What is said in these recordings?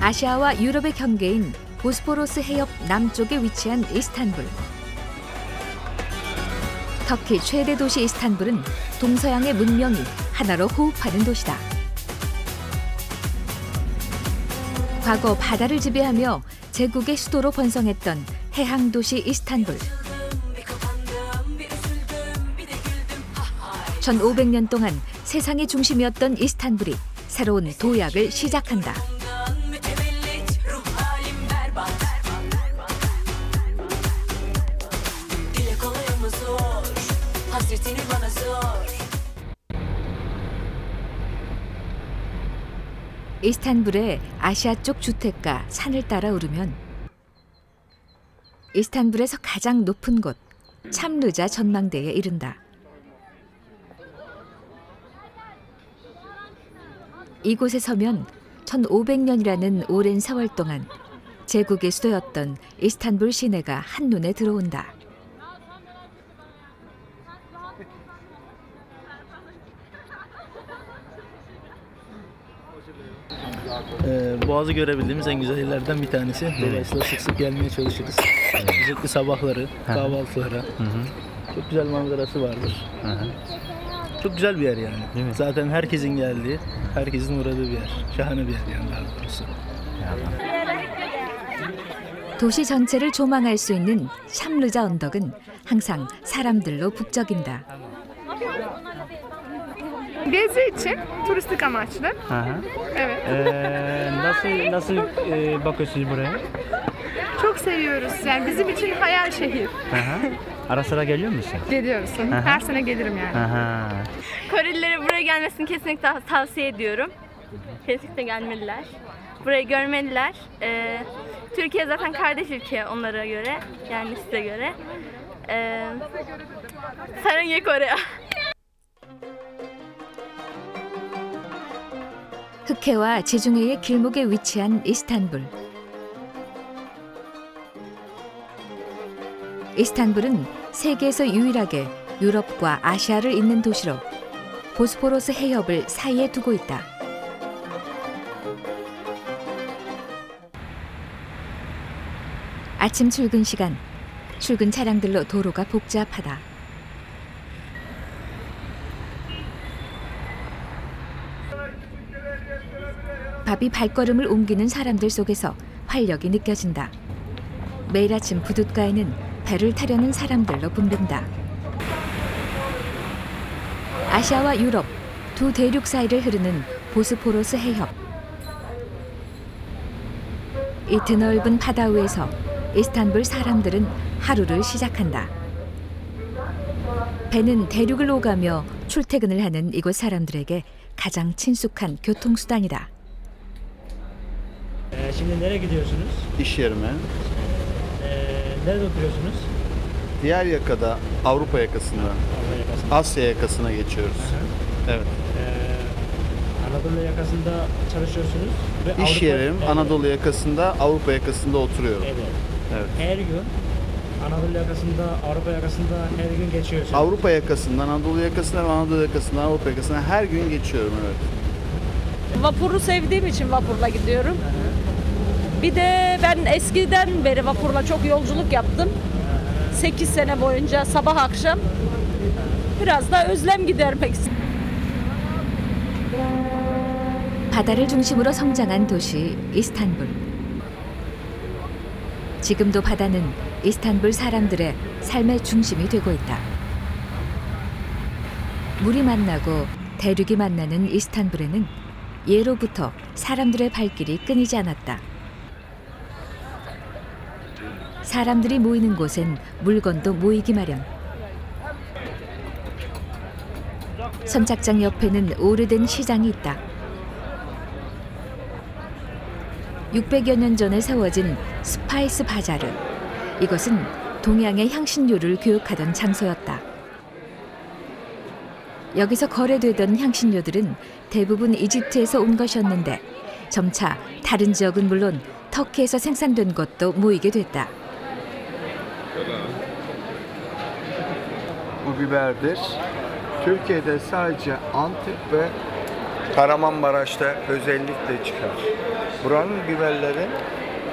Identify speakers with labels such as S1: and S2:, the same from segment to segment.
S1: 아시아와 유럽의 경계인 보스포러스 해협 남쪽에 위치한 이스탄불. 터키 최대 도시 이스탄불은 동서양의 문명이 하나로 호흡하는 도시다. 과거 바다를 지배하며 제국의 수도로 번성했던 해항 도시 이스탄불. 1500년 동안 세상의 중심이었던 이스탄불이 새로운 도약을 시작한다. 이스탄불의 아시아 쪽 주택가 산을 따라 오르면 이스탄불에서 가장 높은 곳 참르자 전망대에 이른다. 이곳에 서면 1500년이라는 오랜 세월 동안 제국의 수도였던 이스탄불 시내가 한눈에 들어온다.
S2: Boğaz'ı görebildiğimiz en güzel yerlerden bir tanesi. Dolayısıyla sık sık gelmeye çalışırız. Özellikle sabahları, kahvaltılara. Çok güzel manzarası vardır. Çok güzel bir yer yani. Zaten herkesin geldiği, herkesin uğradığı bir yer. Şahane bir yer yani daha doğrusu.
S1: 도시 전체를 조망할 수 있는 참르자 언덕은 항상 사람들로 북적인다.
S3: Gezi için, turistik amaçlı. Evet.
S4: Nasıl bakıyorsunuz buraya?
S3: Çok seviyoruz. Yani bizim için hayal şehir.
S4: Ara sıra geliyor musun?
S3: Geliyoruz. Her sene gelirim yani.
S5: Korelilere buraya gelmesini kesinlikle tavsiye ediyorum. Kesinlikle gelmeliler. Burayı görmeliler. Türkiye zaten kardeş ülke onlara göre, yani size göre. 사랑해 Kore.
S1: 흑해와 지중해의 길목에 위치한 이스탄불. 이스탄불은 세계에서 유일하게 유럽과 아시아를 잇는 도시로 보스포러스 해협을 사이에 두고 있다. 아침 출근 시간, 출근 차량들로 도로가 복잡하다. 바비 발걸음을 옮기는 사람들 속에서 활력이 느껴진다. 매일 아침 부둣가에는 배를 타려는 사람들로 붐빈다. 아시아와 유럽 두 대륙 사이를 흐르는 보스포러스 해협. 이 드넓은 바다 위에서 이스탄불 사람들은 하루를 시작한다. 배는 대륙을 오가며 출퇴근을 하는 이곳 사람들에게 가장 친숙한 교통수단이다.
S4: Şimdi nereye gidiyorsunuz?
S6: İş yerime.
S4: Nerede oturuyorsunuz?
S6: Diğer yakada, Avrupa yakasında, Asya yakasına geçiyoruz. Evet.
S4: Anadolu yakasında çalışıyorsunuz ve
S6: İş yerim Anadolu yakasında, Avrupa yakasında oturuyorum.
S4: Evet. Her gün Anadolu yakasında, Avrupa yakasında her gün geçiyorsunuz.
S6: Avrupa yakasından, Anadolu yakasından, Anadolu yakasından, Avrupa yakasından her gün geçiyorum, evet.
S7: Vapuru sevdiğim için vapurla gidiyorum. Bir de ben eskiden beri vapurla çok yolculuk yaptım. 8 sene boyunca sabah akşam. Biraz da özlem gidermek istiyorum.
S1: 바다를 중심으로 성장한 도시 이스탄불. 지금도 바다는 이스탄불 사람들의 삶의 중심이 되고 있다. 물이 만나고 대륙이 만나는 이스탄불에는 예로부터 사람들의 발길이 끊이지 않았다. 사람들이 모이는 곳엔 물건도 모이기 마련. 선착장 옆에는 오래된 시장이 있다. 600여 년 전에 세워진 스파이스 바자르. 이것은 동양의 향신료를 교육하던 장소였다. 여기서 거래되던 향신료들은 대부분 이집트에서 온 것이었는데 점차 다른 지역은 물론 터키에서 생산된 것도 모이게 됐다.
S8: Bu biberdir. Türkiye'de sadece Antep ve Kahramanmaraş'ta özellikle çıkar. Buranın biberleri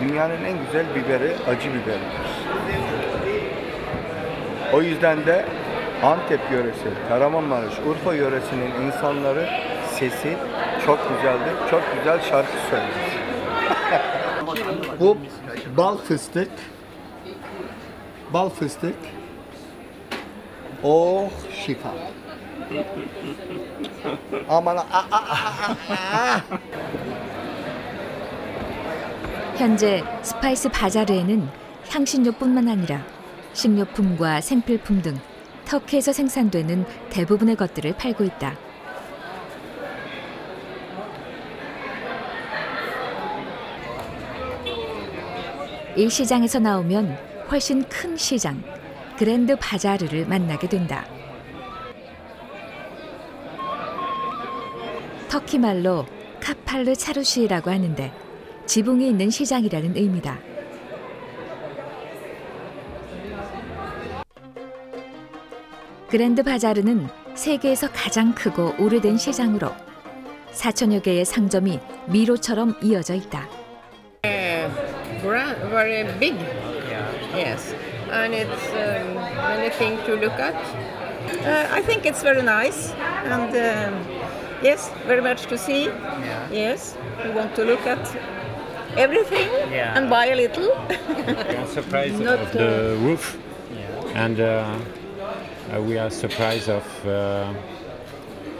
S8: dünyanın en güzel biberi, acı biberidir. O yüzden de Antep yöresi, Kahramanmaraş, Urfa yöresinin insanları sesi çok güzeldir. Çok güzel şarkı söyler. Bu bal fıstık. Bal fıstık. Oh şifa. Aman
S1: 현재 스파이스 바자르에는 향신료뿐만 아니라 식료품과 생필품 등 터키에서 생산되는 대부분의 것들을 팔고 있다. 이 시장에서 나오면 훨씬 큰 시장, 그랜드 바자르를 만나게 된다. 터키 말로 카팔르 차루시라고 하는데 지붕이 있는 시장이라는 의미다. 그랜드 바자르는 세계에서 가장 크고 오래된 시장으로 4천여 개의 상점이 미로처럼 이어져 있다.
S9: Very big, yes, and it's many things to look at. I think it's very nice, and yes, very much to see. Yes, we want to look at everything and buy a little.
S10: We are surprised of the roof, and we are surprised of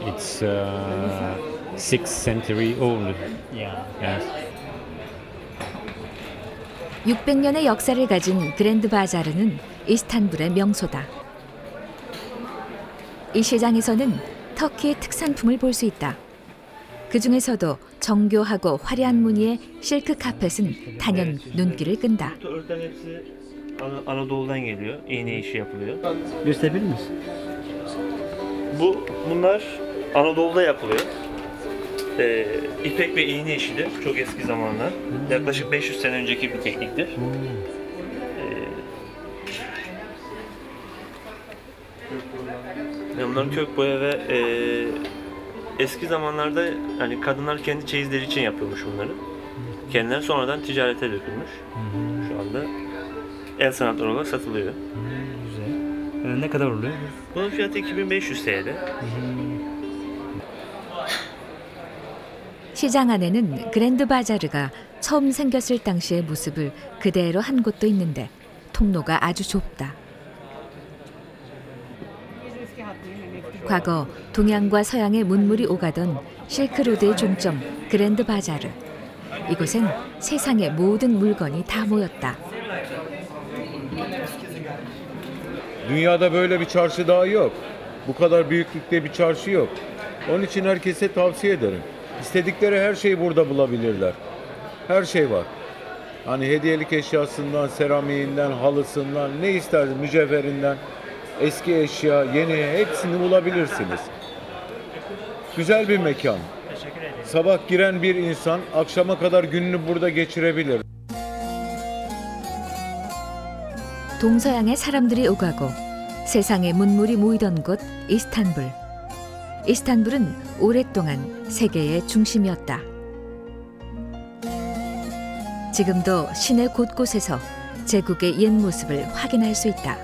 S10: it's 6th century old. Yes.
S1: 600년의 역사를 가진 그랜드 바자르는 이스탄불의 명소다. 이 시장에서는 터키의 특산품을 볼 수 있다. 그 중에서도 정교하고 화려한 무늬의 실크 카펫은 단연 눈길을 끈다.
S11: Anadolu'dan geliyor. İğne işi yapılıyor.
S4: Gösterebilir misin?
S11: Bunlar Anadolu'da yapılıyor. İpek ve iğne işidir. Çok eski zamanlar. Yaklaşık 500 sene önceki bir tekniktir. Bunların kök boya ve eski zamanlarda hani kadınlar kendi çeyizleri için yapıyormuş bunları. Kendileri sonradan ticarete dökülmüş. Şu anda el sanatları olarak satılıyor.
S4: Güzel. Ne kadar oluyor?
S11: Bunun fiyatı 2500 TL.
S1: 시장 안에는 그랜드 바자르가 처음 생겼을 당시의 모습을 그대로 한 곳도 있는데 통로가 아주 좁다. 과거 동양과 서양의 문물이 오가던 실크로드의 종점 그랜드 바자르. 이곳엔 세상의 모든 물건이 다 모였다.
S12: Dünyada böyle bir çarşı daha yok. Bu kadar büyüklükte bir çarşı yok. Onun için herkese tavsiye ederim. İstedikleri her şeyi burada bulabilirler. Her şey var. Hani hediyelik eşyasından, seramiğinden, halısından, ne istersin, mücevherinden, eski eşya, yeni, hepsini bulabilirsiniz. Güzel bir mekan. Sabah giren bir insan akşama kadar gününü burada geçirebilir.
S1: 동서양의 사람들이 오가고 세상의 문물이 모이던 곳 이스탄불. 이스탄불은 오랫동안 세계의 중심이었다. 지금도 시내 곳곳에서 제국의 옛 모습을 확인할 수 있다.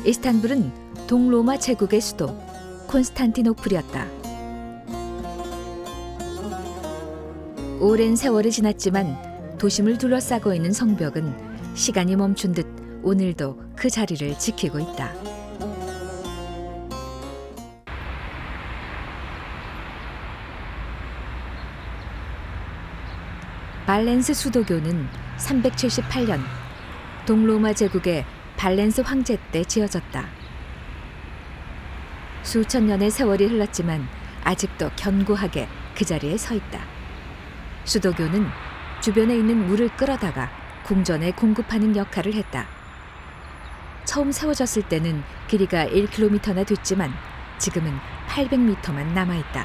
S1: 이스탄불은 동로마 제국의 수도 콘스탄티노플이었다. 오랜 세월이 지났지만 도심을 둘러싸고 있는 성벽은 시간이 멈춘 듯 오늘도 그 자리를 지키고 있다. 발렌스 수도교는 378년 동로마 제국의 발렌스 황제 때 지어졌다. 수천 년의 세월이 흘렀지만 아직도 견고하게 그 자리에 서 있다. 수도교는 주변에 있는 물을 끌어다가 궁전에 공급하는 역할을 했다. 처음 세워졌을 때는 길이가 1km나 됐지만 지금은 800m만 남아있다.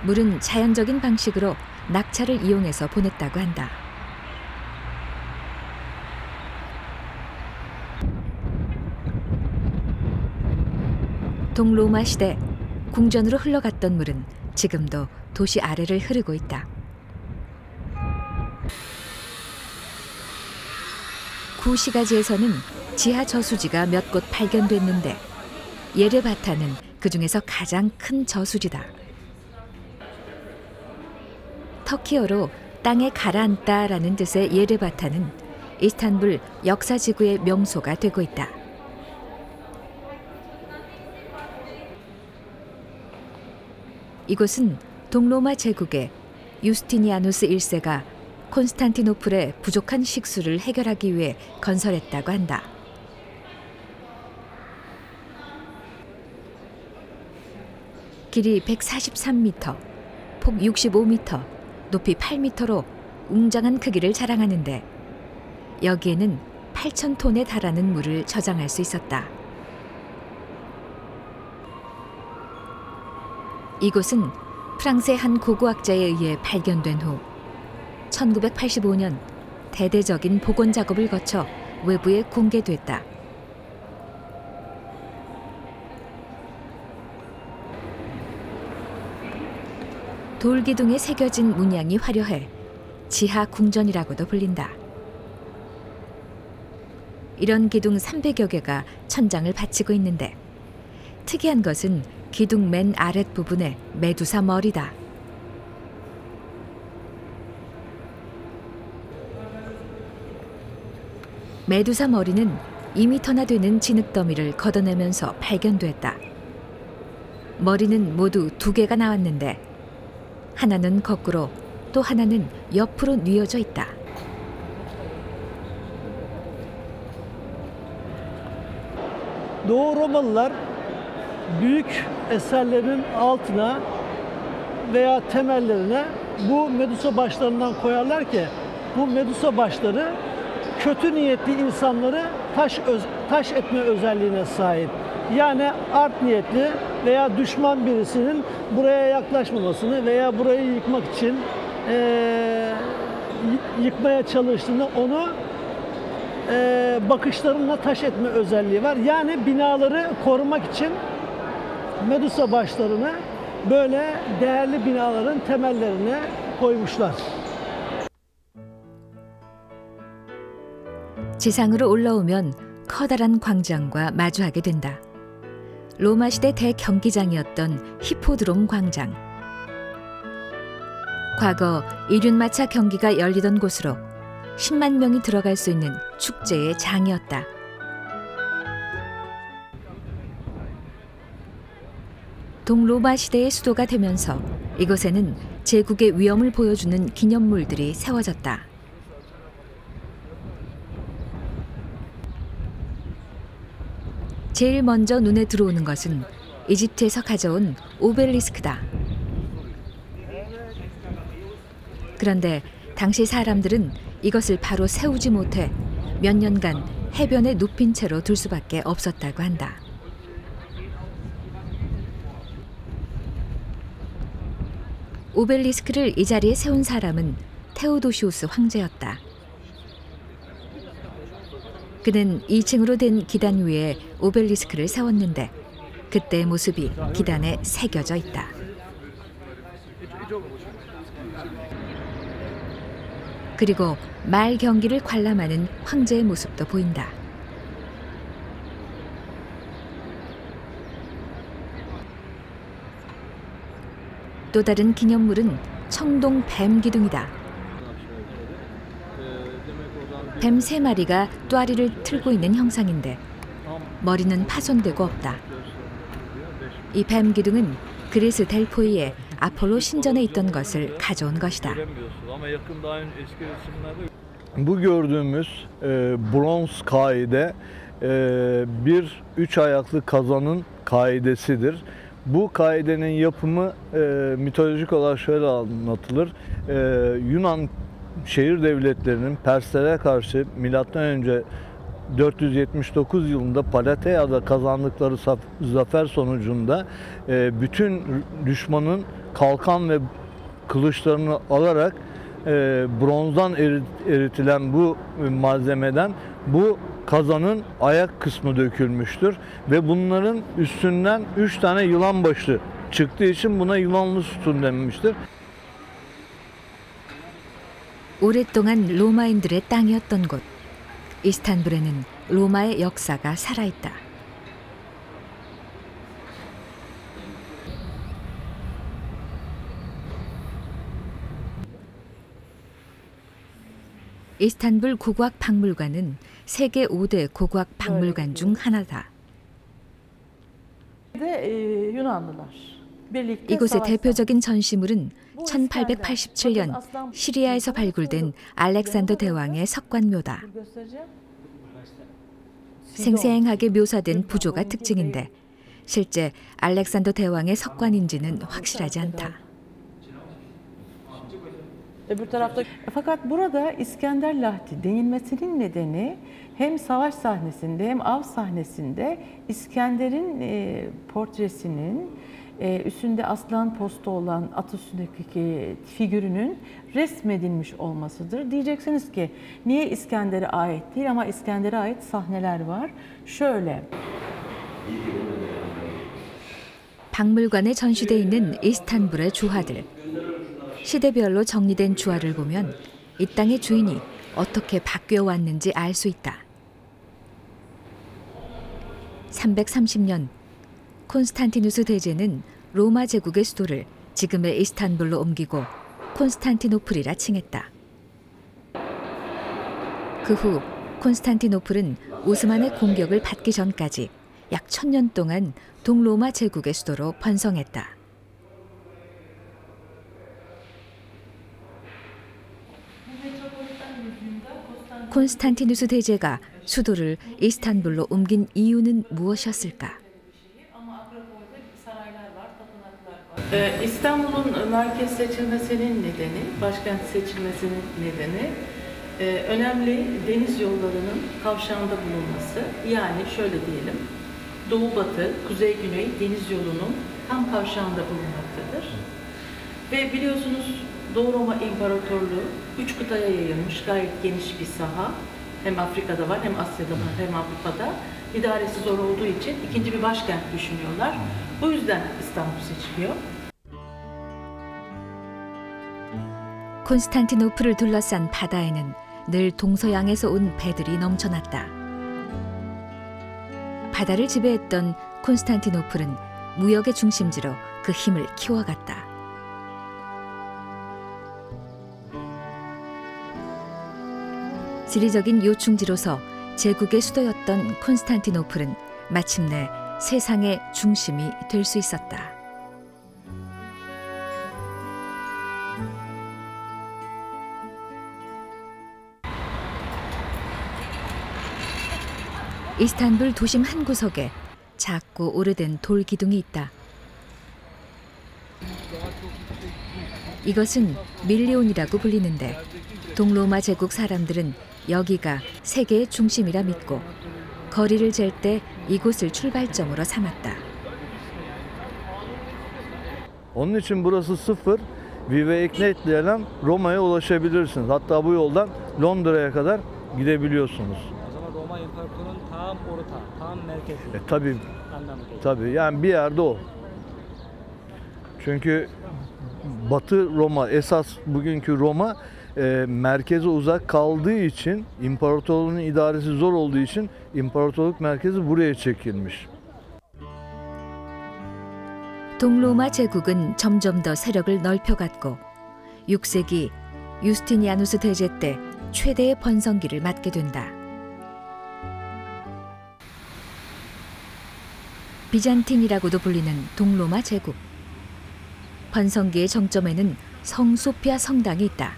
S1: 물은 자연적인 방식으로 낙차를 이용해서 보냈다고 한다. 동로마 시대 궁전으로 흘러갔던 물은 지금도 도시 아래를 흐르고 있다. 구시가지에서는 지하 저수지가 몇 곳 발견됐는데 예르바타는 그 중에서 가장 큰 저수지다. 터키어로 땅에 가라앉다라는 뜻의 예르바타는 이스탄불 역사지구의 명소가 되고 있다. 이곳은 동로마 제국의 유스티니아누스 1세가 콘스탄티노플의 부족한 식수를 해결하기 위해 건설했다고 한다. 길이 143m, 폭 65m, 높이 8m로 웅장한 크기를 자랑하는데 여기에는 8,000톤에 달하는 물을 저장할 수 있었다. 이곳은 프랑스의 한 고고학자에 의해 발견된 후 1985년 대대적인 복원 작업을 거쳐 외부에 공개됐다. 돌기둥에 새겨진 문양이 화려해 지하 궁전이라고도 불린다. 이런 기둥 300여 개가 천장을 받치고 있는데 특이한 것은 기둥 맨 아랫부분에 메두사 머리다. 메두사 머리는 2m나 되는 진흙더미를 걷어내면서 발견됐다. 머리는 모두 2개가 나왔는데 하나는 거꾸로 또 하나는 옆으로 뉘어져 있다.
S13: Doğu Romalılar büyük eserlerin altına veya temellerine bu Medusa başlarından koyarlar ki bu Medusa başları kötü niyetli insanları taş etme özelliğine sahip. Yani art niyetli veya düşman birisinin buraya yaklaşmamasını veya burayı yıkmak için yıkmaya çalıştığında onu bakışlarına taş etme özelliği var. Yani binaları korumak için Medusa başlarını böyle değerli binaların temellerine koymuşlar.
S1: 지상으로 올라오면 커다란 광장과 마주하게 된다. 로마 시대 대경기장이었던 히포드롬 광장. 과거 이륜마차 경기가 열리던 곳으로 10만 명이 들어갈 수 있는 축제의 장이었다. 동로마 시대의 수도가 되면서 이곳에는 제국의 위엄을 보여주는 기념물들이 세워졌다. 제일 먼저 눈에 들어오는 것은 이집트에서 가져온 오벨리스크다. 그런데 당시 사람들은 이것을 바로 세우지 못해 몇 년간 해변에 눕힌 채로 둘 수밖에 없었다고 한다. 오벨리스크를 이 자리에 세운 사람은 테오도시우스 황제였다. 그는 2층으로 된 기단 위에 오벨리스크를 세웠는데 그때의 모습이 기단에 새겨져 있다. 그리고 말 경기를 관람하는 황제의 모습도 보인다. 또 다른 기념물은 청동 뱀 기둥이다. 뱀 3마리가 또아리를 틀고 있는 형상인데 머리는 파손되고 없다. 이 뱀 기둥은 그리스 델포이의 아폴로 신전에 있던 것을 가져온 것이다.
S14: Bu gördüğümüz bronz kaide bir 3 ayaklı kazanın kaidesidir. Bu kaidenin yapımı mitolojik olarak şöyle anlatılır. Yunan şehir devletlerinin Perslere karşı M.Ö. 479 yılında Palateya'da kazandıkları zafer sonucunda bütün düşmanın kalkan ve kılıçlarını alarak bronzdan eritilen bu malzemeden bu kazanın ayak kısmı dökülmüştür ve bunların üstünden 3 tane yılan başı çıktığı için buna yılanlı sütun denmiştir.
S1: 오랫동안 로마인들의 땅이었던 곳. 이스탄불에는 로마의 역사가 살아있다. 이스탄불 고고학 박물관은 세계 5대 고고학 박물관 중 하나다. 이곳의 대표적인 전시물은 1887년 시리아에서 발굴된 알렉산더 대왕의 석관묘다. 생생하게 묘사된 부조가 특징인데 실제 알렉산더 대왕의 석관인지는 확실하지 않다.
S15: Öbür tarafta. Fakat burada İskender Lahti denilmesinin nedeni hem savaş sahnesinde hem av sahnesinde İskender'in portresinin üstünde aslan postu olan at üstündeki figürünün resmedilmiş olmasıdır. Diyeceksiniz ki niye İskender'e ait değil ama İskender'e ait sahneler var. Şöyle.
S1: 박물관에 전시돼 있는 이스탄불의 주화들. 시대별로 정리된 주화를 보면 이 땅의 주인이 어떻게 바뀌어 왔는지 알 수 있다. 330년 콘스탄티누스 대제는 로마 제국의 수도를 지금의 이스탄불로 옮기고 콘스탄티노플이라 칭했다. 그 후 콘스탄티노플은 오스만의 공격을 받기 전까지 약 1000년 동안 동로마 제국의 수도로 번성했다. 콘스탄티누스 대제가 수도를 이스탄불로 옮긴 이유는 무엇이었을까?
S15: İstanbul'un merkez seçilmesinin nedeni, başkent seçilmesinin nedeni önemli deniz yollarının kavşağında bulunması. Yani şöyle diyelim, doğu-batı, kuzey-güney deniz yolunun tam kavşağında bulunmaktadır. Ve biliyorsunuz Doğu Roma İmparatorluğu 3 kıtaya yayılmış gayet geniş bir saha. Hem Afrika'da var, hem Asya'da var, hem Avrupa'da. İdaresi zor olduğu için ikinci bir başkent düşünüyorlar. Bu yüzden İstanbul seçiliyor.
S1: 콘스탄티노플을 둘러싼 바다에는 늘 동서양에서 온 배들이 넘쳐났다. 바다를 지배했던 콘스탄티노플은 무역의 중심지로 그 힘을 키워갔다. 지리적인 요충지로서 제국의 수도였던 콘스탄티노플은 마침내 세상의 중심이 될 수 있었다. 이스탄불 도심 한 구석에 작고 오래된 돌 기둥이 있다. 이것은 밀리온이라고 불리는데 동로마 제국 사람들은 여기가 세계의 중심이라 믿고 거리를 잴 때 이곳을 출발점으로 삼았다.
S14: Onun için burası sıfır. Vive Eknet'le Roma'ya ulaşabilirsiniz. Hatta bu yoldan Londra'ya kadar gidebiliyorsunuz.
S4: O zaman Roma İmparatorluğu'nun tam orta, tam merkezi.
S14: Tabii. Tabii yani bir yerde o. Çünkü Batı Roma, esas bugünkü Roma merkeze uzak kaldığı için, imparatorluğun idaresi zor olduğu için imparatorluk merkezi buraya çekilmiş.
S1: 동로마 제국은 점점 더 세력을 넓혀갔고 6세기 유스티니아누스 대제 때 최대의 번성기를 맞게 된다. 비잔틴이라고도 불리는 동로마 제국. 번성기의 정점에는 성 소피아 성당이 있다.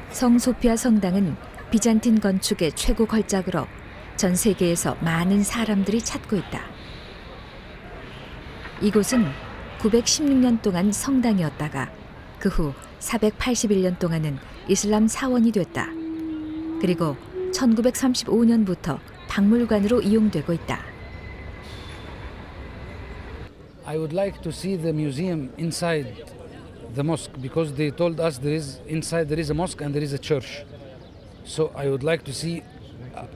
S1: 성 소피아 성당은 비잔틴 건축의 최고 걸작으로 전 세계에서 많은 사람들이 찾고 있다. 이곳은 916년 동안 성당이었다가 그 후 481년 동안은 이슬람 사원이 됐다. 그리고 1935년부터 박물관으로 이용되고 있다.
S16: I would like to see the museum inside the mosque because they told us inside there is a mosque and there is a church. So I would like to see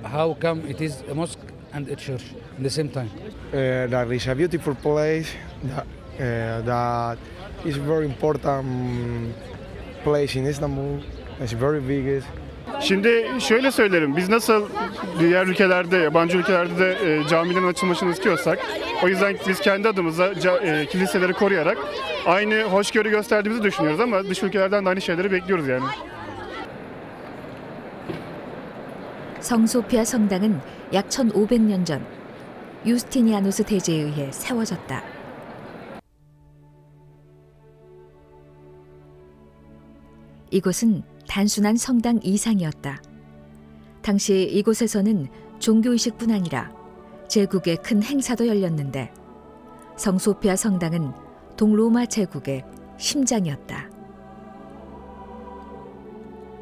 S16: how come it is a mosque and a church at the same time.
S17: That is a beautiful place. That is very important place in Istanbul. It's very big.
S18: Şimdi şöyle söylerim, biz nasıl diğer ülkelerde, yabancı ülkelerde de camilerin açılmasını istiyorsak, o yüzden biz kendi adımıza kiliseleri koruyarak aynı hoşgörü gösterdiğimizi düşünüyoruz ama dış ülkelerden de aynı şeyleri bekliyoruz yani.
S1: 성소피아 성당은 약 1500년 전 유스티니아누스 대제에 의해 세워졌다. 이곳은 단순한 성당 이상이었다. 당시 이곳에서는 종교의식뿐 아니라 제국의 큰 행사도 열렸는데 성소피아 성당은 동로마 제국의 심장이었다.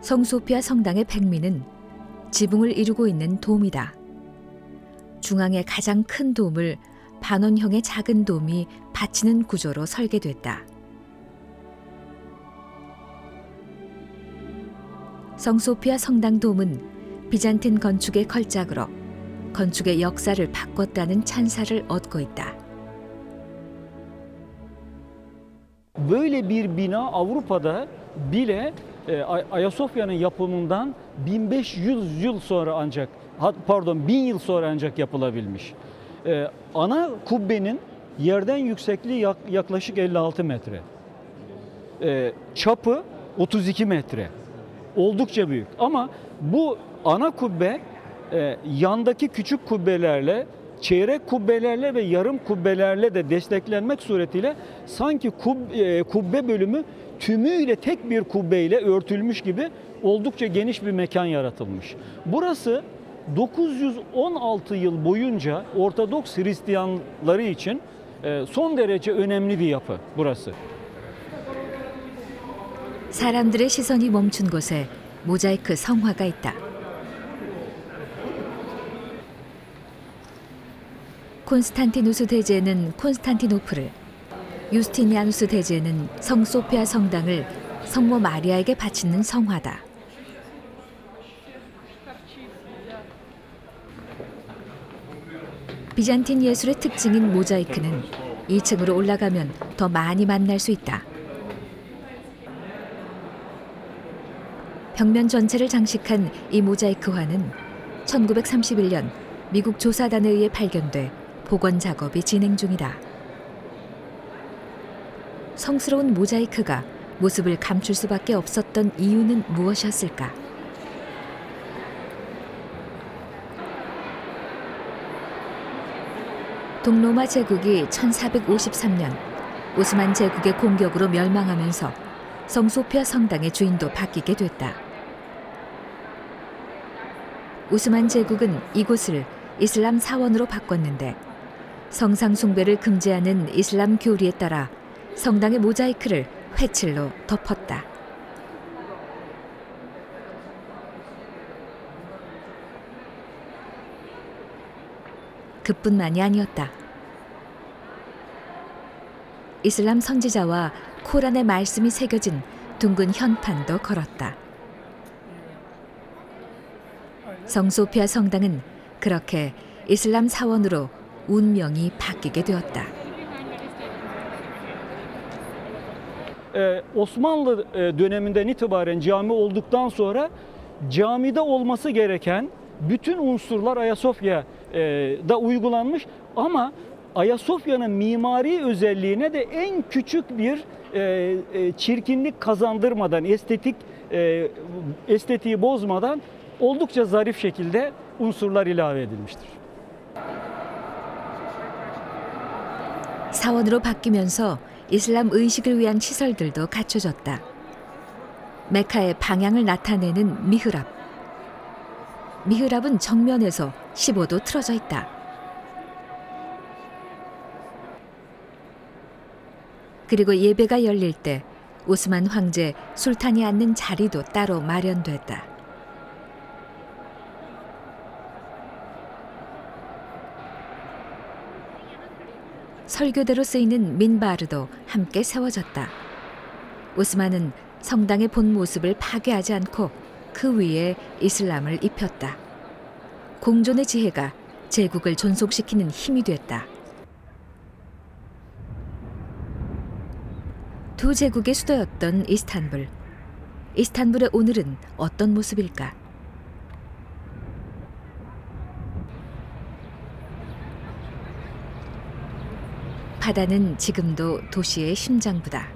S1: 성소피아 성당의 백미는 지붕을 이루고 있는 돔이다. 중앙의 가장 큰 돔을 반원형의 작은 돔이 받치는 구조로 설계됐다. 성소피아 성당 돔은 비잔틴 건축의 걸작으로 건축의 역사를 바꿨다는 찬사를 얻고 있다.
S19: Böyle bir bina Avrupa'da bile Ayasofya'nın yapımından 1500 yıl sonra ancak, pardon 1000 yıl sonra ancak yapılabilmiş. Ana kubbenin yerden yüksekliği yaklaşık 56 metre. Çapı 32 metre. Oldukça büyük. Ama bu ana kubbe yandaki küçük kubbelerle, çeyrek kubbelerle ve yarım kubbelerle de desteklenmek suretiyle sanki kubbe bölümü tümüyle tek bir kubbeyle örtülmüş gibi oldukça geniş bir mekan yaratılmış. Burası 916 yıl boyunca Ortodoks Hristiyanları için son derece önemli bir yapı burası.
S1: 사람들의 시선이 멈춘 곳에 모자이크 성화가 있다. 콘스탄티누스 대제는 콘스탄티노플을, 유스티니아누스 대제는 성소피아 성당을 성모 마리아에게 바치는 성화다. 비잔틴 예술의 특징인 모자이크는 2층으로 올라가면 더 많이 만날 수 있다. 벽면 전체를 장식한 이 모자이크화는 1931년 미국 조사단에 의해 발견돼 복원 작업이 진행 중이다. 성스러운 모자이크가 모습을 감출 수밖에 없었던 이유는 무엇이었을까? 동로마 제국이 1453년 오스만 제국의 공격으로 멸망하면서 성소피아 성당의 주인도 바뀌게 됐다. 오스만 제국은 이곳을 이슬람 사원으로 바꿨는데 성상 숭배를 금지하는 이슬람 교리에 따라 성당의 모자이크를 회칠로 덮었다. 그뿐만이 아니었다. 이슬람 선지자와 코란의 말씀이 새겨진 둥근 현판도 걸었다. 성소피아 성당은 그렇게 이슬람 사원으로 운명이 바뀌게 되었다.
S19: Osmanlı döneminden itibaren cami olduktan sonra camide olması gereken bütün unsurlar Ayasofya'da uygulanmış ama Ayasofya'nın mimari özelliğine de en küçük bir çirkinlik kazandırmadan, estetiği bozmadan oldukça zarif şekilde unsurlar ilave edilmiştir.
S1: 사원으로 바뀌면서 이슬람 의식을 위한 시설들도 갖춰졌다. 메카의 방향을 나타내는 미흐랍. 미흐랍은 정면에서 15도 틀어져 있다. 그리고 예배가 열릴 때 오스만 황제 술탄이 앉는 자리도 따로 마련됐다. 설교대로 쓰이는 민바르도 함께 세워졌다. 오스만은 성당의 본 모습을 파괴하지 않고 그 위에 이슬람을 입혔다. 공존의 지혜가 제국을 존속시키는 힘이 됐다. 두 제국의 수도였던 이스탄불. 이스탄불의 오늘은 어떤 모습일까? 바다는 지금도 도시의 심장부다.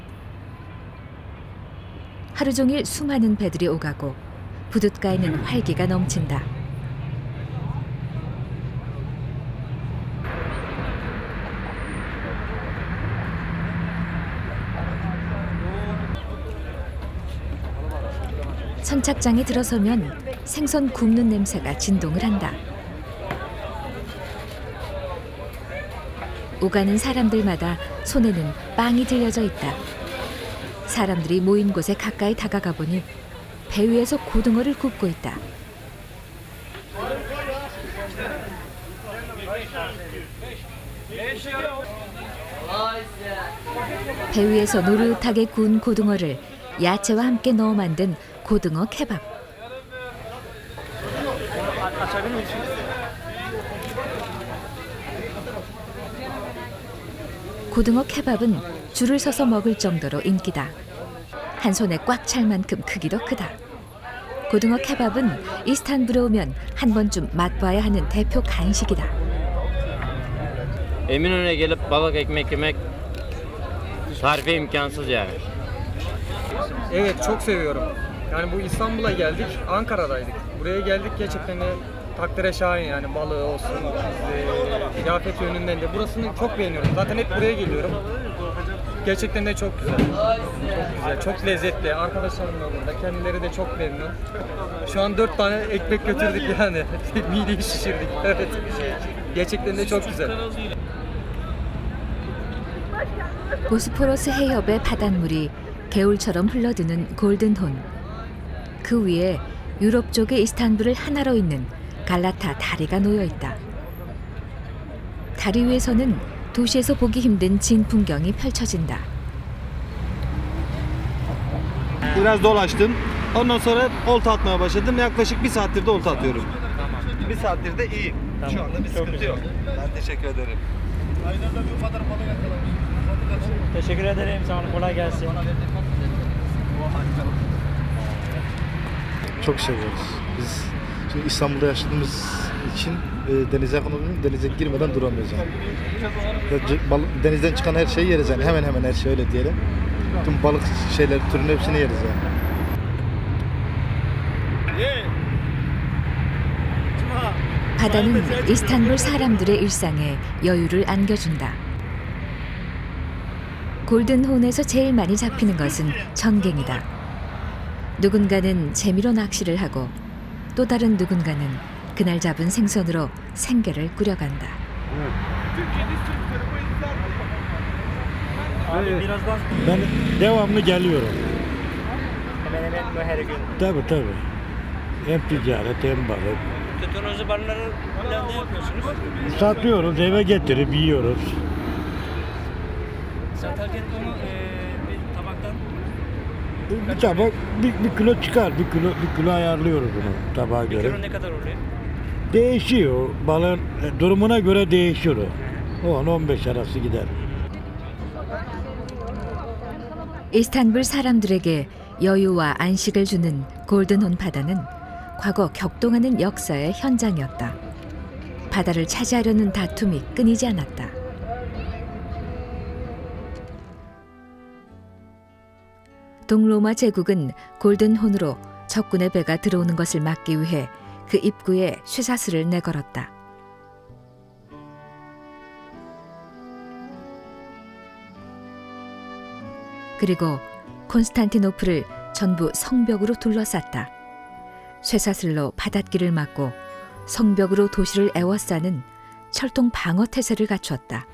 S1: 하루 종일 수많은 배들이 오가고 부둣가에는 활기가 넘친다. 선착장에 들어서면 생선 굽는 냄새가 진동을 한다. 오가는 사람들마다 손에는 빵이 들려져 있다. 사람들이 모인 곳에 가까이 다가가 보니 배 위에서 고등어를 굽고 있다. 배 위에서 노릇하게 구운 고등어를 야채와 함께 넣어 만든 고등어 케밥. 고등어 케밥은 줄을 서서 먹을 정도로 인기다. 한 손에 꽉 찰 만큼 크기도 크다. 고등어 케밥은 이스탄불에 오면 한 번쯤 맛봐야 하는 대표 간식이다.
S20: Eminönü'ne gelip balık ekmek yemek tarifi imkansız yani.
S21: Evet, çok seviyorum. Yani bu İstanbul'a geldik, Ankara'daydık. Buraya geldik, gerçekten de takdire şayan yani, balığı olsun, kıyafet yönünden de. Burasını çok beğeniyorum. Zaten hep buraya geliyorum. Gerçekten de çok güzel. Çok güzel, çok lezzetli. Arkadaşlarım da burada, kendileri de çok memnun. Şu an 4 tane ekmek götürdük yani. Mideyi şişirdik. Evet. gerçekten de çok güzel.
S1: 보스포러스 해협의 바닷물이 개울처럼 흘러드는 골든혼. 그 위에 유럽 쪽의 이스탄불을 하나로 잇는 갈라타 다리가 놓여 있다. 다리 위에서는 도시에서 보기 힘든 진 풍경이 펼쳐진다.
S22: Biraz dolaştım. Ondan sonra olta atmaya başladım. Yaklaşık 1 saattir de olta atıyorum. 1 saattir de iyiyim. Şu anda bir sıkıntı yok. Ben teşekkür ederim.
S4: Teşekkür ederim. Sağ olun. Kolay gelsin.
S23: Çok seviyoruz. Biz şimdi İstanbul'da yaşadığımız için denize girmeden duramıyoruz yani. Denizden çıkan her şeyi yeriz yani. Hemen hemen her şey, öyle diyelim. Tüm balık şeyler türünün hepsini yeriz yani.
S1: 바다는 이스탄불 사람들의 일상에 여유를 안겨준다. 골든혼에서 제일 많이 잡히는 것은 전갱이다. 누군가는 재미로 낚시를 하고 또 다른 누군가는 그날 잡은 생선으로 생계를 꾸려간다.
S24: Ben devamlı geliyorum.
S4: Hemen hemen her gün.
S24: Tabii. Hem ticaret hem balık.
S4: Tuttuğunuz balıkları ne yapıyorsunuz?
S24: Satıyoruz, eve getirip yiyoruz.
S4: Satarken onu bir tabaktan...
S24: Bir tabak, bir kilo çıkar, bir kilo ayarlıyoruz bunu tabağa göre.
S4: Bir kilo ne kadar oluyor?
S24: Değişiyor, balığın durumuna göre değişiyor o. 10-15 arası gider.
S1: 이스탄불 사람들에게 여유와 안식을 주는 골든혼 바다는 과거 격동하는 역사의 현장이었다. 바다를 차지하려는 다툼이 끊이지 않았다. 동로마 제국은 골든혼으로 적군의 배가 들어오는 것을 막기 위해 그 입구에 쇠사슬을 내걸었다. 그리고 콘스탄티노플을 전부 성벽으로 둘러쌌다. 쇠사슬로 바닷길을 막고 성벽으로 도시를 에워싸는 철통 방어 태세를 갖추었다.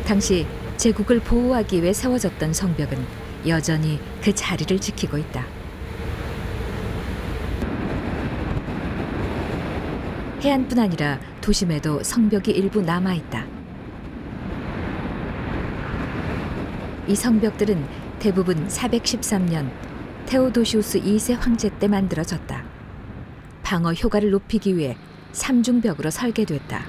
S1: 당시 제국을 보호하기 위해 세워졌던 성벽은 여전히 그 자리를 지키고 있다. 해안뿐 아니라 도심에도 성벽이 일부 남아있다. 이 성벽들은 대부분 413년 테오도시우스 2세 황제 때 만들어졌다. 방어 효과를 높이기 위해 삼중벽으로 설계됐다.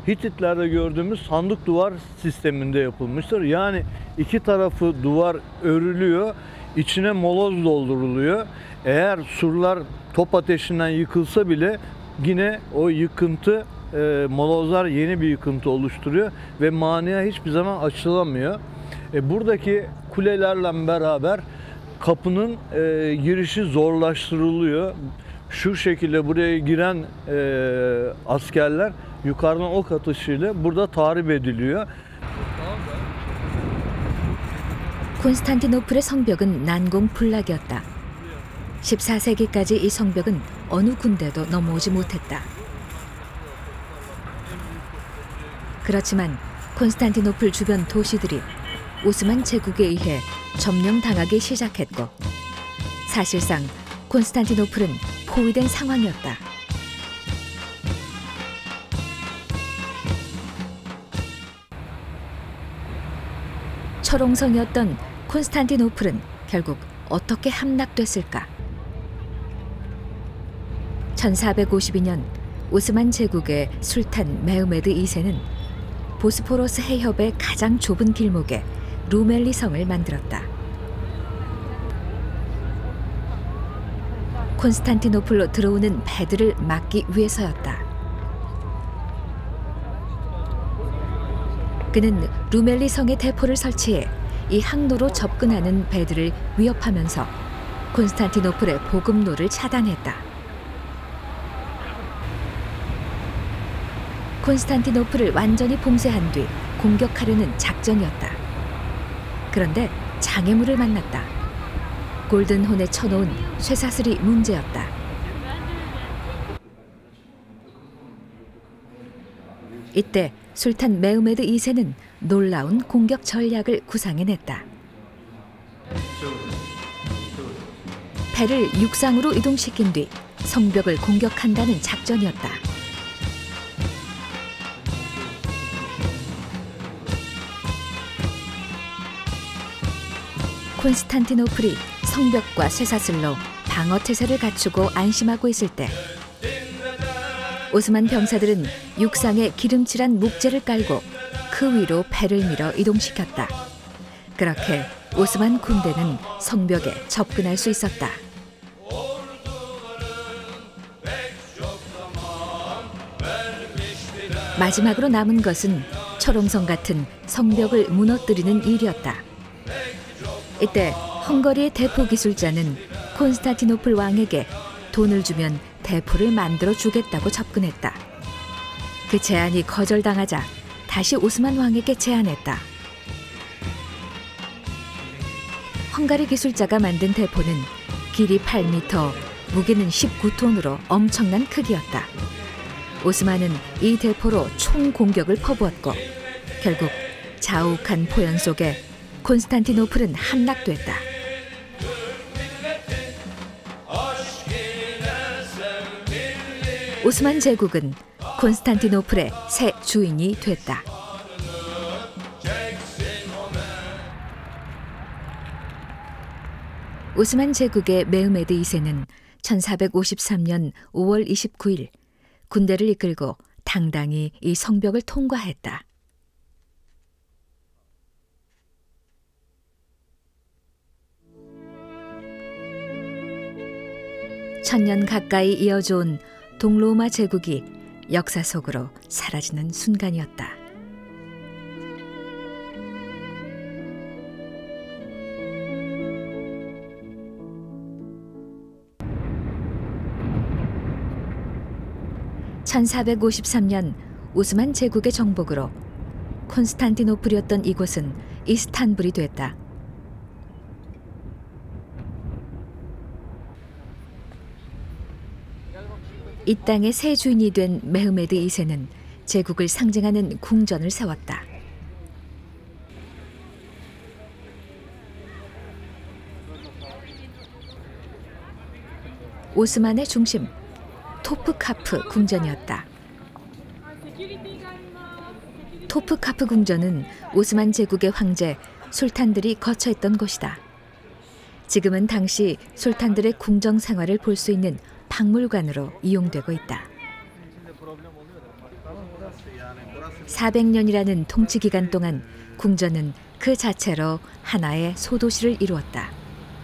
S14: Hititlerde gördüğümüz sandık duvar sisteminde yapılmıştır. Yani iki tarafı duvar örülüyor, içine moloz dolduruluyor. Eğer surlar top ateşinden yıkılsa bile yine o yıkıntı, molozlar yeni bir yıkıntı oluşturuyor ve mania hiçbir zaman açılamıyor. Buradaki kulelerle beraber kapının girişi zorlaştırılıyor. Şu şekilde buraya giren askerler yukarıdan ok atışıyla burada tahrip ediliyor.
S1: 콘스탄티노플의 성벽은 난공불락이었다. 14세기까지 이 성벽은 어느 군대도 넘어오지 못했다. 그렇지만 콘스탄티노플 주변 도시들이 오스만 제국에 의해 점령당하기 시작했고 사실상 콘스탄티노플은 포위된 상황이었다. 철옹성이었던 콘스탄티노플은 결국 어떻게 함락됐을까? 1452년 오스만 제국의 술탄 메흐메드 2세는 보스포러스 해협의 가장 좁은 길목에 루멜리 성을 만들었다. 콘스탄티노플로 들어오는 배들을 막기 위해서였다. 그는 루멜리 성에 대포를 설치해 이 항로로 접근하는 배들을 위협하면서 콘스탄티노플의 보급로를 차단했다. 콘스탄티노플을 완전히 봉쇄한 뒤 공격하려는 작전이었다. 그런데 장애물을 만났다. 골든혼에 쳐놓은 쇠사슬이 문제였다. 이때 술탄 메흐메드 2세는 놀라운 공격 전략을 구상해냈다. 배를 육상으로 이동시킨 뒤 성벽을 공격한다는 작전이었다. 콘스탄티노플이 성벽과 쇠사슬로 방어태세를 갖추고 안심하고 있을 때 오스만 병사들은 육상에 기름칠한 목재를 깔고 그 위로 배를 밀어 이동시켰다. 그렇게 오스만 군대는 성벽에 접근할 수 있었다. 마지막으로 남은 것은 철옹성 같은 성벽을 무너뜨리는 일이었다. 이때 헝가리의 대포 기술자는 콘스탄티노플 왕에게 돈을 주면 대포를 만들어 주겠다고 접근했다. 그 제안이 거절당하자 다시 오스만 왕에게 제안했다. 헝가리 기술자가 만든 대포는 길이 8m, 무게는 19톤으로 엄청난 크기였다. 오스만은 이 대포로 총 공격을 퍼부었고 결국 자욱한 포연 속에 콘스탄티노플은 함락됐다. 오스만 제국은 콘스탄티노플의 새 주인이 됐다. 오스만 제국의 메흐메드 2세는 1453년 5월 29일 군대를 이끌고 당당히 이 성벽을 통과했다. 천년 가까이 이어져온 동로마 제국이 역사 속으로 사라지는 순간이었다. (1453년) 오스만 제국의 정복으로 콘스탄티노플이었던 이곳은 이스탄불이 됐다. 이 땅의 새 주인이 된 메흐메드 2세는 제국을 상징하는 궁전을 세웠다. 오스만의 중심, 토프카프 궁전이었다. 토프카프 궁전은 오스만 제국의 황제 술탄들이 거처했던 곳이다. 지금은 당시 술탄들의 궁정 생활을 볼 수 있는 박물관으로 이용되고 있다. 400년이라는 통치 기간 동안 궁전은 그 자체로 하나의 소도시를 이루었다.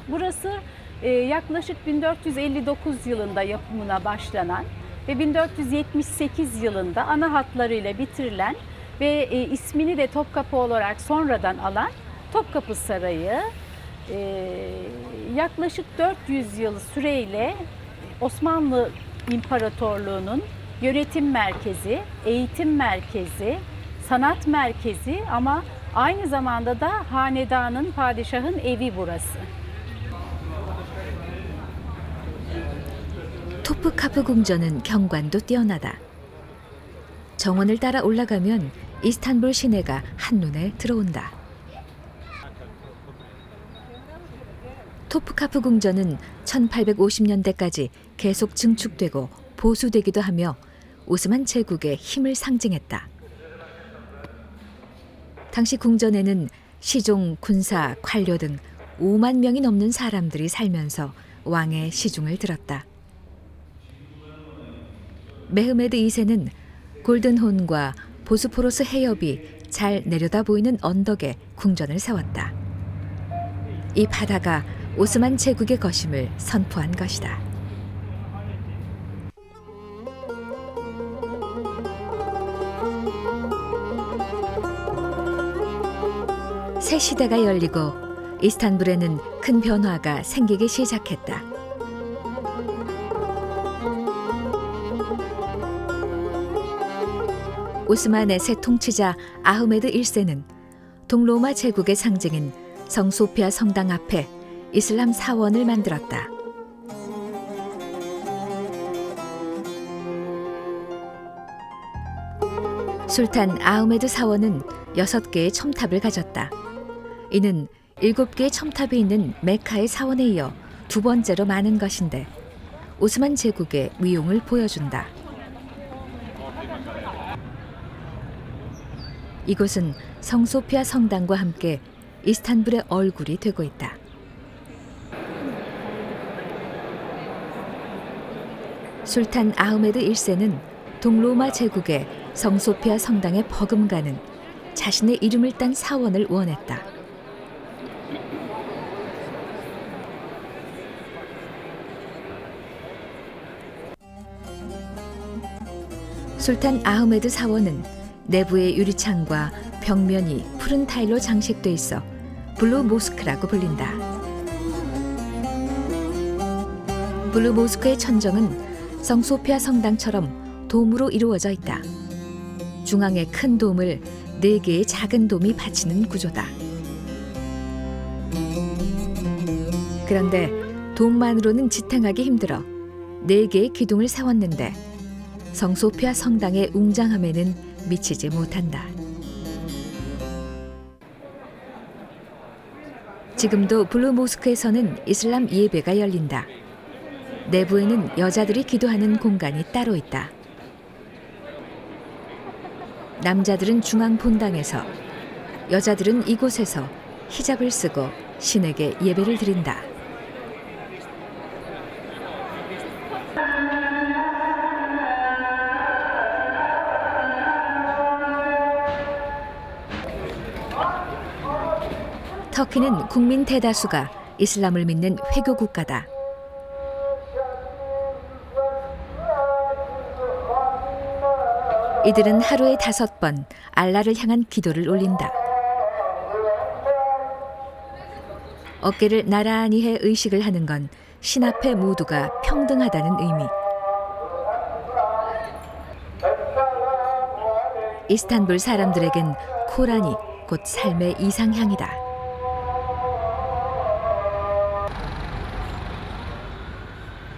S7: Burası yaklaşık 1459 yılında yapımına başlanan ve 1478 yılında ana hatlarıyla bitirilen ve ismini de Topkapı olarak sonradan alan Topkapı Sarayı. Yaklaşık 400 yıl süreyle Osmanlı İmparatorluğu'nun yönetim merkezi, eğitim merkezi, sanat merkezi ama aynı zamanda da hanedanın, padişahın evi burası.
S1: 토프카프 궁전은 경관도 뛰어나다. 정원을 따라 올라가면 이스탄불 시내가 한눈에 들어온다. 토프카프 궁전은 1850년대까지 계속 증축되고 보수되기도 하며 오스만 제국의 힘을 상징했다. 당시 궁전에는 시종, 군사, 관료 등 5만 명이 넘는 사람들이 살면서 왕의 시중을 들었다. 메흐메드 2세는 골든혼과 보스포러스 해협이 잘 내려다 보이는 언덕에 궁전을 세웠다. 이 바다가 오스만 제국의 것임을 선포한 것이다. 새 시대가 열리고 이스탄불에는 큰 변화가 생기기 시작했다. 오스만의 새 통치자 아흐메드 1세는 동로마 제국의 상징인 성소피아 성당 앞에 이슬람 사원을 만들었다. 술탄 아흐메드 사원은 6개의 첨탑을 가졌다. 이는 7개의 첨탑이 있는 메카의 사원에 이어 두 번째로 많은 것인데 오스만 제국의 위용을 보여준다. 이곳은 성소피아 성당과 함께 이스탄불의 얼굴이 되고 있다. 술탄 아흐메드 1세는 동로마 제국의 성소피아 성당에 버금가는 자신의 이름을 딴 사원을 원했다. 술탄 아흐메드 사원은 내부의 유리창과 벽면이 푸른 타일로 장식돼 있어 블루 모스크라고 불린다. 블루 모스크의 천정은 성소피아 성당처럼 돔으로 이루어져 있다. 중앙에 큰 돔을 4개의 작은 돔이 받치는 구조다. 그런데 돔만으로는 지탱하기 힘들어 4개의 기둥을 세웠는데 성소피아 성당의 웅장함에는 미치지 못한다. 지금도 블루 모스크에서는 이슬람 예배가 열린다. 내부에는 여자들이 기도하는 공간이 따로 있다. 남자들은 중앙 본당에서, 여자들은 이곳에서 히잡을 쓰고 신에게 예배를 드린다. 터키는 국민 대다수가 이슬람을 믿는 회교 국가다. 이들은 하루에 5번 알라를 향한 기도를 올린다. 어깨를 나란히 해 의식을 하는 건 신 앞에 모두가 평등하다는 의미. 이스탄불 사람들에겐 코란이 곧 삶의 이상향이다.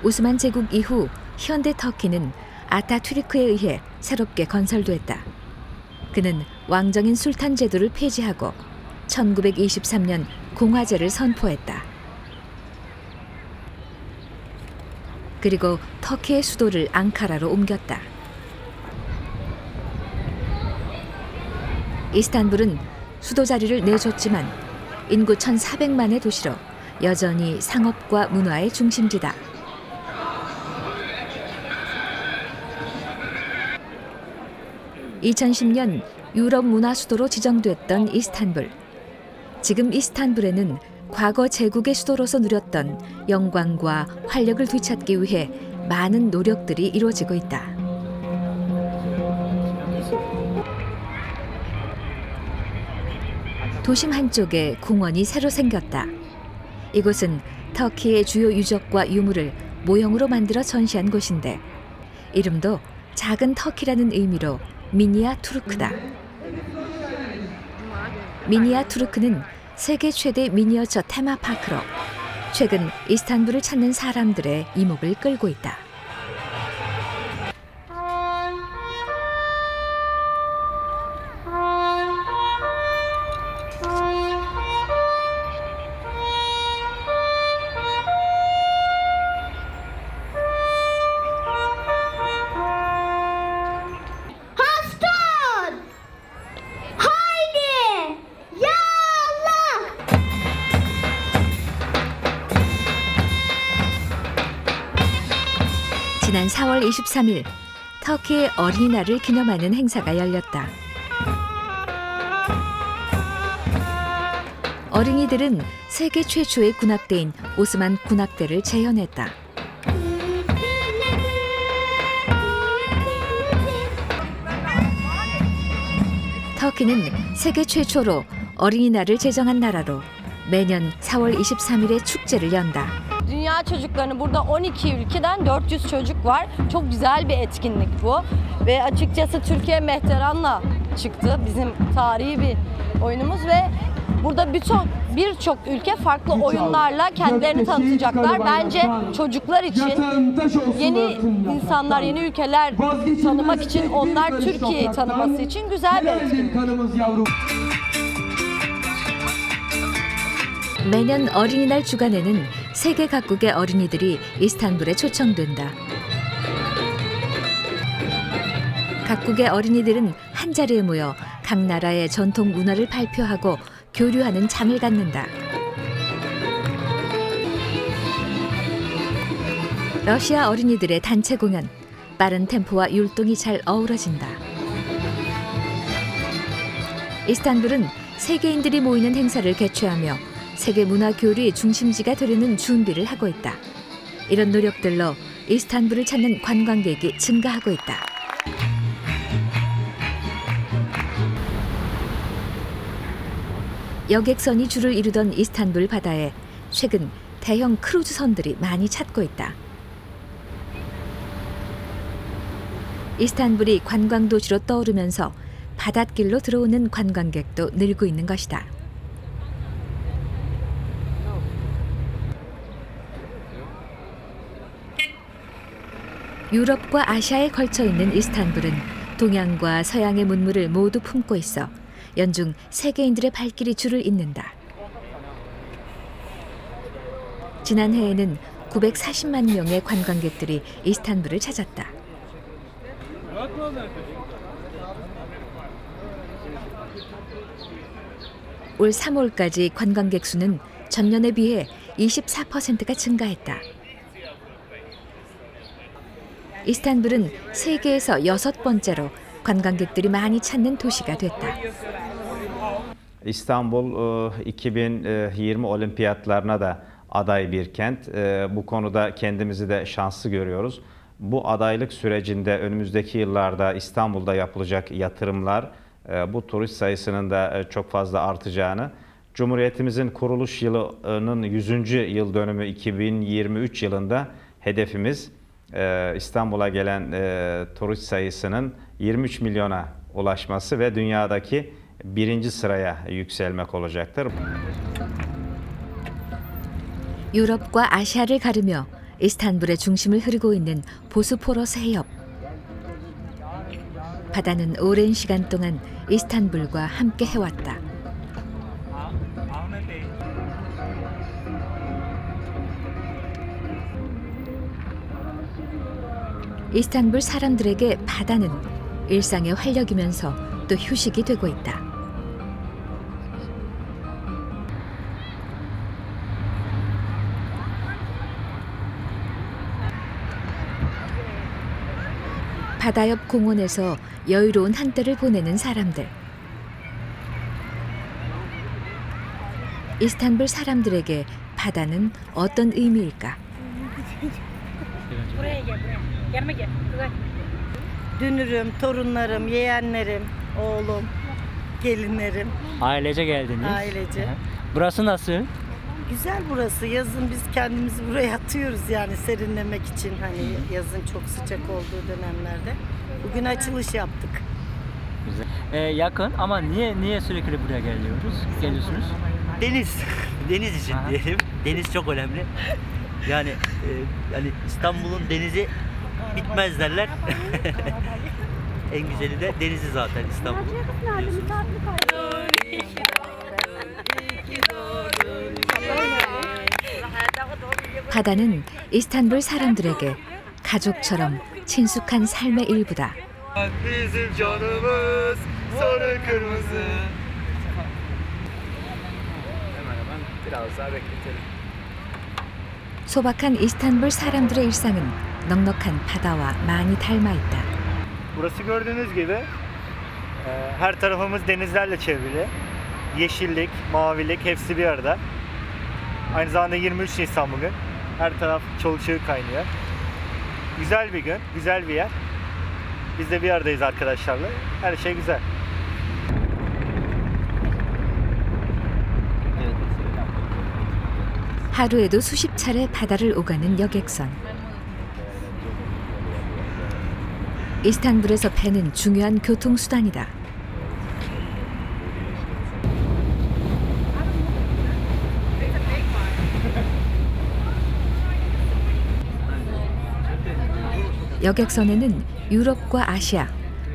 S1: 오스만 제국 이후 현대 터키는 아타투르크에 의해 새롭게 건설됐다. 그는 왕정인 술탄 제도를 폐지하고 1923년 공화제를 선포했다. 그리고 터키의 수도를 앙카라로 옮겼다. 이스탄불은 수도 자리를 내줬지만 인구 1,400만의 도시로 여전히 상업과 문화의 중심지다. 2010년 유럽 문화 수도로 지정됐던 이스탄불. 지금 이스탄불에는 과거 제국의 수도로서 누렸던 영광과 활력을 되찾기 위해 많은 노력들이 이루어지고 있다. 도심 한쪽에 궁원이 새로 생겼다. 이곳은 터키의 주요 유적과 유물을 모형으로 만들어 전시한 곳인데 이름도 작은 터키라는 의미로 미니아투르크다. 미니아투르크는 세계 최대 미니어처 테마파크로 최근 이스탄불을 찾는 사람들의 이목을 끌고 있다. 지난 4월 23일 터키의 어린이날을 기념하는 행사가 열렸다. 어린이들은 세계 최초의 군악대인 오스만 군악대를 재현했다. 터키는 세계 최초로 어린이날을 제정한 나라로 매년 4월 23일에 축제를 연다.
S2: Dünya çocuklarını burada 12 ülkeden 400 çocuk var. Çok güzel bir etkinlik bu. Ve açıkçası Türkiye Mehteran'la çıktı. Bizim tarihi bir oyunumuz ve burada birçok ülke farklı oyunlarla kendilerini tanıtacaklar. Bence çocuklar için yeni insanlar, yeni ülkeler tanımak için, onlar Türkiye'yi tanıması için güzel bir etkinlik.
S1: 매년 어린이날 주간에는 세계 각국의 어린이들이 이스탄불에 초청된다. 각국의 어린이들은 한자리에 모여 각 나라의 전통 문화를 발표하고 교류하는 장을 갖는다. 러시아 어린이들의 단체 공연, 빠른 템포와 율동이 잘 어우러진다. 이스탄불은 세계인들이 모이는 행사를 개최하며 세계 문화 교류의 중심지가 되려는 준비를 하고 있다. 이런 노력들로 이스탄불을 찾는 관광객이 증가하고 있다. 여객선이 줄을 이루던 이스탄불 바다에 최근 대형 크루즈선들이 많이 찾고 있다. 이스탄불이 관광도시로 떠오르면서 바닷길로 들어오는 관광객도 늘고 있는 것이다. 유럽과 아시아에 걸쳐 있는 이스탄불은 동양과 서양의 문물을 모두 품고 있어 연중 세계인들의 발길이 줄을 잇는다. 지난해에는 940만 명의 관광객들이 이스탄불을 찾았다. 올 3월까지 관광객 수는 전년에 비해 24%가 증가했다. 이스탄불은 세계에서 6번째로 관광객들이 많이 찾는 도시가 됐다.
S3: İstanbul 2020 olimpiyatlarına da aday bir kent. Bu konuda kendimizi de şanslı görüyoruz. Bu adaylık sürecinde önümüzdeki yıllarda İstanbul'da yapılacak yatırımlar bu turist sayısının da çok fazla artacağını, Cumhuriyetimizin kuruluş yılının 100. yıl dönümü 2023 yılında hedefimiz İstanbul'a gelen turist sayısının 23 milyona ulaşması ve dünyadaki birinci sıraya yükselmek olacaktır.
S1: 유럽과 아시아를 가르며 이스탄불의 중심을 흐르고 있는 보스포러스 해협. 바다는 오랜 시간 동안 이스탄불과 함께 해왔다. 이스탄불 사람들에게 바다는 일상의 활력이면서 또 휴식이 되고 있다. 바다 옆 공원에서 여유로운 한때를 보내는 사람들. 이스탄불 사람들에게 바다는 어떤 의미일까?
S5: Dünürüm, torunlarım, yeğenlerim, oğlum, gelinlerim.
S6: Ailece geldiniz.
S5: Ailece.
S6: Burası nasıl?
S5: Güzel burası. Yazın biz kendimizi buraya atıyoruz yani serinlemek için. Hani yazın çok sıcak olduğu dönemlerde. Bugün açılış yaptık.
S6: Güzel. Yakın ama niye sürekli buraya geliyorsunuz?
S8: Deniz için diyelim. Deniz çok önemli. Yani İstanbul'un denizi bitmez derler. En güzeli de denizi zaten İstanbul'un.
S1: 바다는 이스탄불 사람들에게 가족처럼 친숙한 삶의 일부다.
S22: Bizim canımız sarı kırmızı. Hemen biraz daha bekletelim.
S1: 소박한 이스탄불 사람들의 일상은 넉넉한 바다와 많이 닮아 있다.
S22: Burası gördüğünüz gibi her tarafımız denizlerle çevrili. Yeşillik, mavilik hepsi bir arada. Aynı zamanda 23 Nisan bugün. Her taraf çoluk çocuk kaynıyor. Güzel bir gün, güzel bir yer. Biz de bir aradayız arkadaşlarla. Her şey güzel.
S1: 하루에도 수십 차례 바다를 오가는 여객선. 이스탄불에서 배는 중요한 교통수단이다. 여객선에는 유럽과 아시아,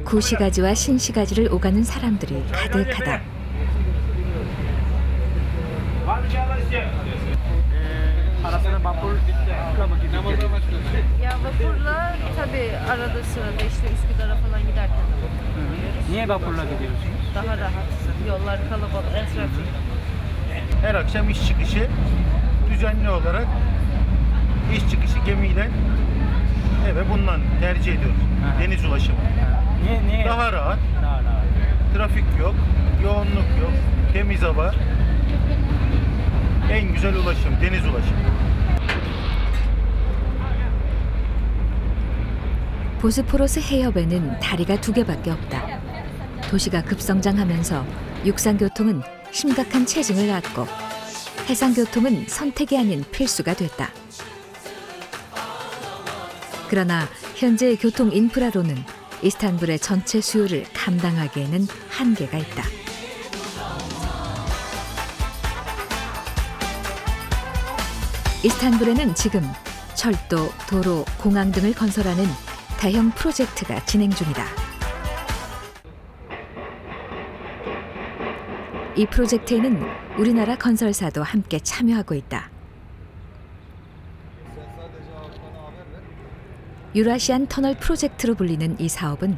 S1: 구시가지와 신시가지를 오가는 사람들이 가득하다.
S7: Ya vapurla tabii arada sırada işte Üsküdar'a falan giderken gidiyoruz.
S6: Niye vapurla gidiyorsunuz?
S7: Daha rahat. Yollar kalabalık, trafik.
S22: Her akşam iş çıkışı düzenli olarak iş çıkışı gemiyle eve bundan tercih ediyoruz. Deniz ulaşımı.
S6: Niye?
S22: Daha rahat. Trafik yok, yoğunluk yok, temiz hava. En güzel ulaşım, deniz ulaşımı.
S1: 보스포러스 해협에는 다리가 2개밖에 없다. 도시가 급성장하면서 육상교통은 심각한 체증을 낳고 해상교통은 선택이 아닌 필수가 됐다. 그러나 현재의 교통 인프라로는 이스탄불의 전체 수요를 감당하기에는 한계가 있다. 이스탄불에는 지금 철도, 도로, 공항 등을 건설하는 대형 프로젝트가 진행 중이다. 이 프로젝트에는 우리나라 건설사도 함께 참여하고 있다. 유라시안 터널 프로젝트로 불리는 이 사업은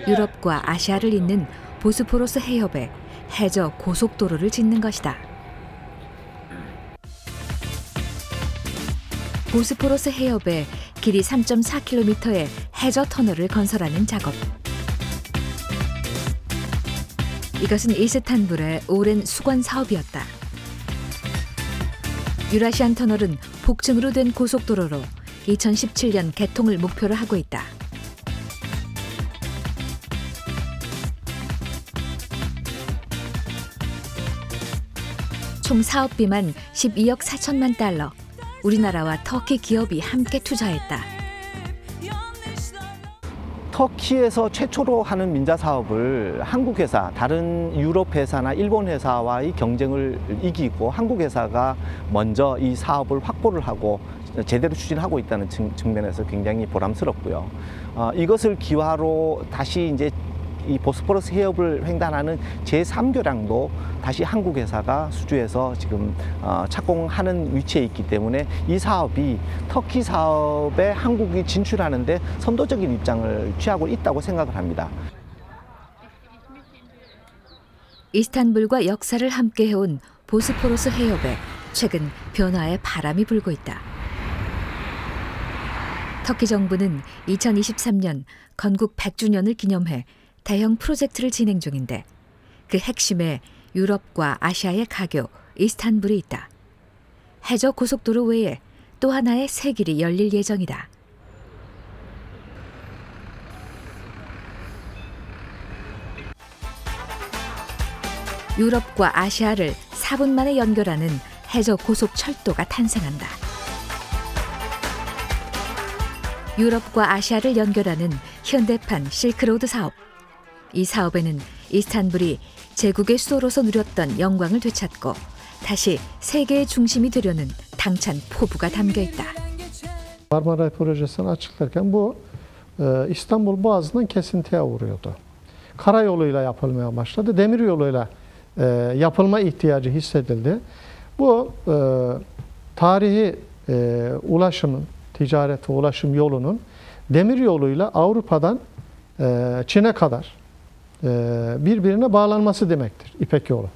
S1: 유럽과 아시아를 잇는 보스포러스 해협에 해저 고속도로를 짓는 것이다. 보스포러스 해협에 길이 3.4km의 해저 터널을 건설하는 작업. 이것은 이스탄불의 오랜 수건 사업이었다. 유라시안 터널은 복층으로 된 고속도로로 2017년 개통을 목표로 하고 있다. 총 사업비만 12억 4천만 달러. 우리나라와 터키 기업이 함께 투자했다.
S9: 터키에서 최초로 하는 민자 사업을 한국 회사, 다른 유럽 회사나 일본 회사와의 경쟁을 이기고 한국 회사가 먼저 이 사업을 확보를 하고 제대로 추진하고 있다는 측면에서 굉장히 보람스럽고요. 이것을 기화로 다시 이제 이 보스포러스 해협을 횡단하는 제3교량도 다시 한국 회사가 수주해서 지금 착공하는 위치에 있기 때문에 이 사업이 터키 사업에 한국이 진출하는데 선도적인 입장을 취하고 있다고 생각을 합니다.
S1: 이스탄불과 역사를 함께 해온 보스포러스 해협에 최근 변화의 바람이 불고 있다. 터키 정부는 2023년 건국 100주년을 기념해 대형 프로젝트를 진행 중인데 그 핵심에 유럽과 아시아의 가교 이스탄불이 있다. 해저 고속도로 외에 또 하나의 새 길이 열릴 예정이다. 유럽과 아시아를 4분 만에 연결하는 해저 고속철도가 탄생한다. 유럽과 아시아를 연결하는 현대판 실크로드 사업. 이 사업에는 이스탄불이 제국의 수도로서 누렸던 영광을 되찾고 다시 세계의 중심이 되려는 당찬 포부가 담겨 있다.
S10: Marmaray projesini açıklarken bu İstanbul Boğazı'ndan kesintiye uğruyordu. Karayoluyla yapılmaya başladı. Demiryoluyla yapılma ihtiyacı hissedildi. Bu tarihi ulaşımın, ticaret ve ulaşım yolunun demiryoluyla Avrupa'dan Çin'e kadar birbirine bağlanması demektir. İpek yolu.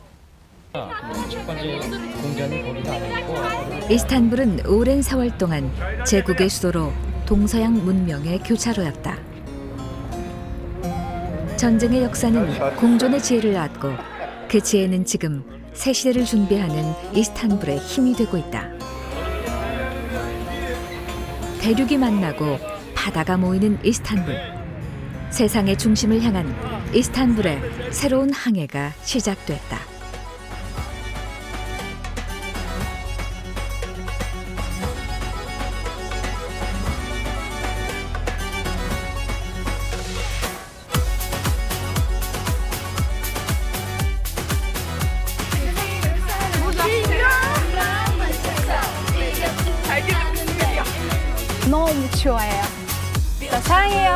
S1: 이스탄불은 오랜 세월 동안 제국의 수도로 동서양 문명의 교차로였다. 전쟁의 역사는 공존의 지혜를 낳았고 그 지혜는 지금 새 시대를 준비하는 이스탄불의 힘이 되고 있다. 대륙이 만나고 바다가 모이는 이스탄불. 세상의 중심을 향한 이스탄불의 새로운 항해가 시작됐다.
S11: 너무 좋아요. 저 사랑해요.